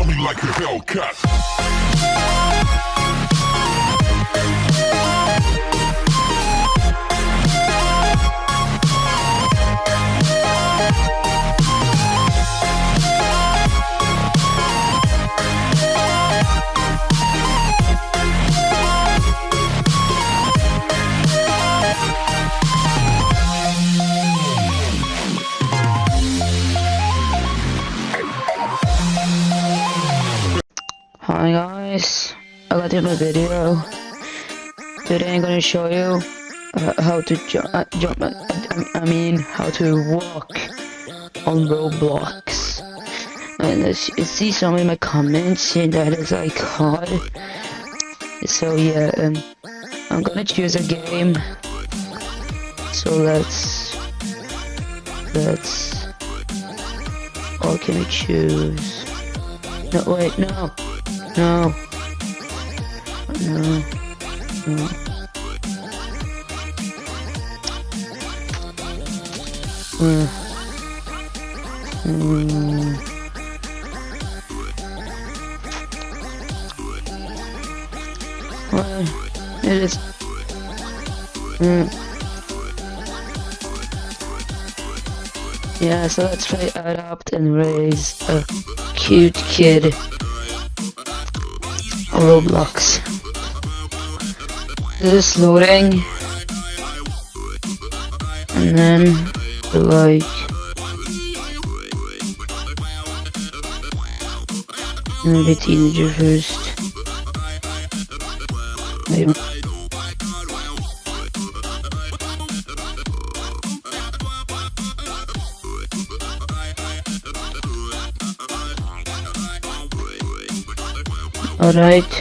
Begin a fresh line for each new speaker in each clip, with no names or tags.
me like a Hellcat.
Hi guys, I got in a video. Today I'm gonna show you how to how to walk on Roblox. And as you see some in my comments, and that is like hard. So yeah, I'm gonna choose a game. So let's. What can we choose? No, wait, no. No. No. No. Well, it is. Yeah, so let's play Adopt and Raise a Cute Kid. Roblox. This is loading, and then like maybe teenager first. Maybe. Alright.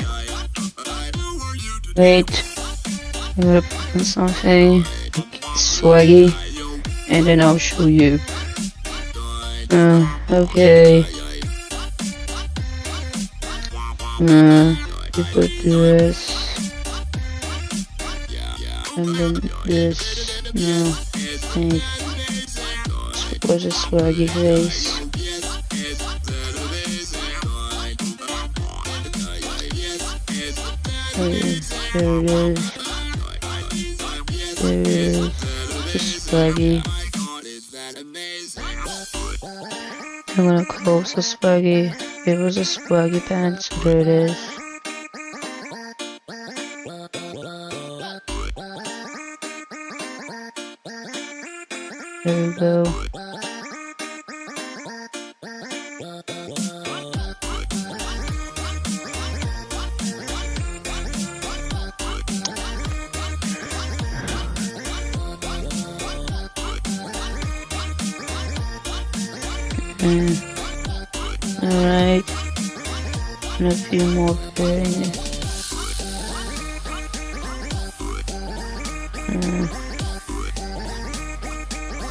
Wait. I'm gonna put something swaggy and then I'll show you. Okay. You put this and then this. No, think what's a swaggy face? There it is. There is the swaggy. I'm gonna close the swaggy. It was a swaggy pants. There it is. There we go. Alright, and a few more things.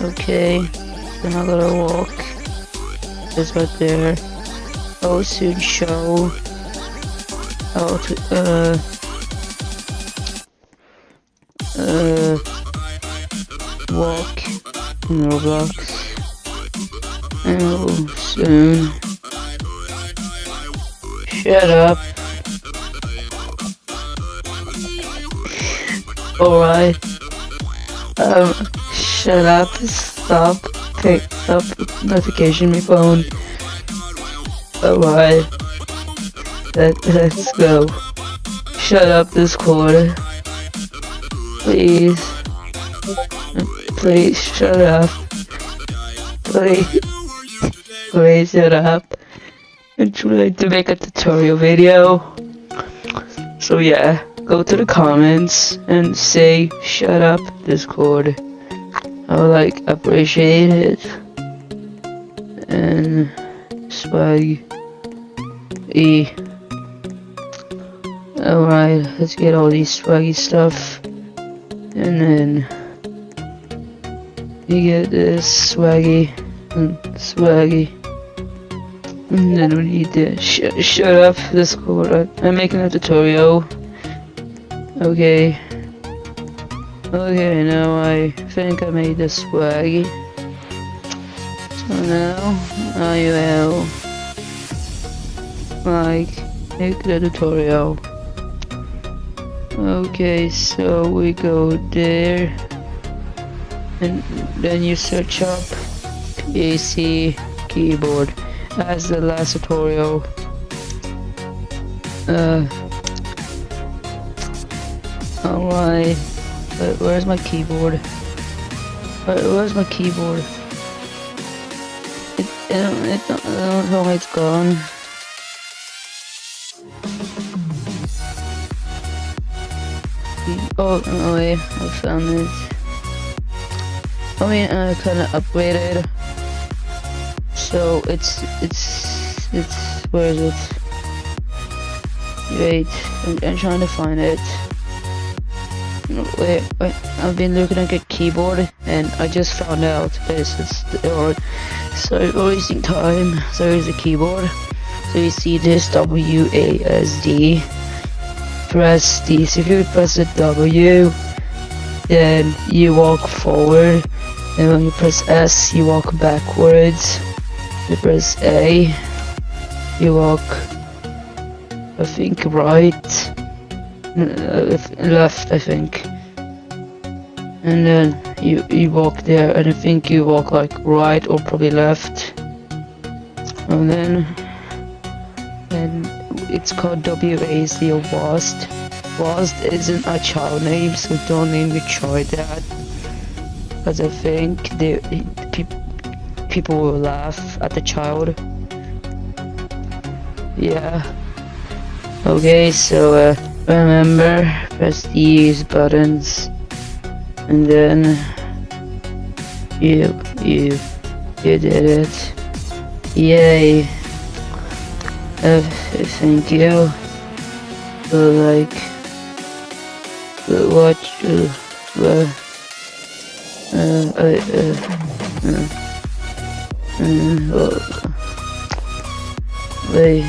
Okay, then I gotta walk. It's right there. I'll soon show how to walk in Roblox. Oh, soon. Shut up. Alright. Shut up. Stop. Okay, stop notification my phone. Alright. Let's go. Shut up, Discord. Please. Please, shut up. Please. Please shut up. I'm trying to make a tutorial video. So yeah, go to the comments and say shut up, Discord. I would like appreciate it. And swag E. Alright, let's get all these swaggy stuff. And then you get this swaggy and swaggy. And then we need to shut up, Discord. I'm making a tutorial. Okay. Okay, now I think I made this swaggy. So now I will like make the tutorial. Okay, so we go there, and then you search up PC keyboard as the last tutorial. Alright, where's my keyboard? Where's my keyboard? I don't know where it's gone. Oh, no way, I found it. I mean, I kinda upgraded. So it's, where is it? Wait, I'm trying to find it. Wait, I've been looking at the keyboard and I just found out this is so wasting time. So here's the keyboard. So you see this WASD. Press this. If you press the W, then you walk forward, and when you press S, you walk backwards. You press A, you walk, I think, right, left, I think, and then you walk there, and I think you walk like right or probably left, and then it's called WASD or WASD. WASD isn't a child name, so don't even try that, because I think people will laugh at the child. Yeah. Okay, so remember, press these buttons, and then you did it. Yay. Thank you. Like, watch. Wait.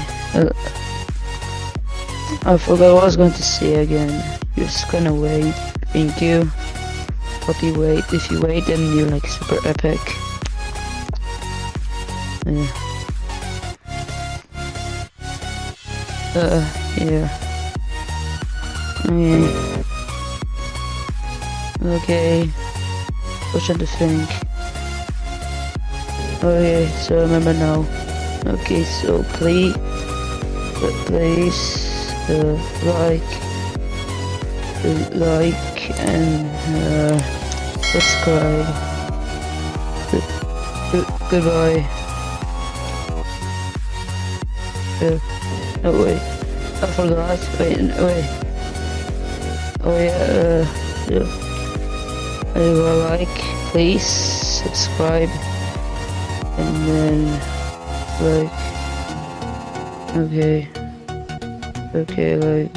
I forgot what I was going to say again. You're just gonna wait. Thank you. But you wait. If you wait, then you're like super epic. Yeah. Okay. What should I think? Okay, so remember now. Okay, so place like and subscribe. Goodbye. No wait, I forgot. Wait. Oh yeah. Like, please subscribe, and then like. Okay, like.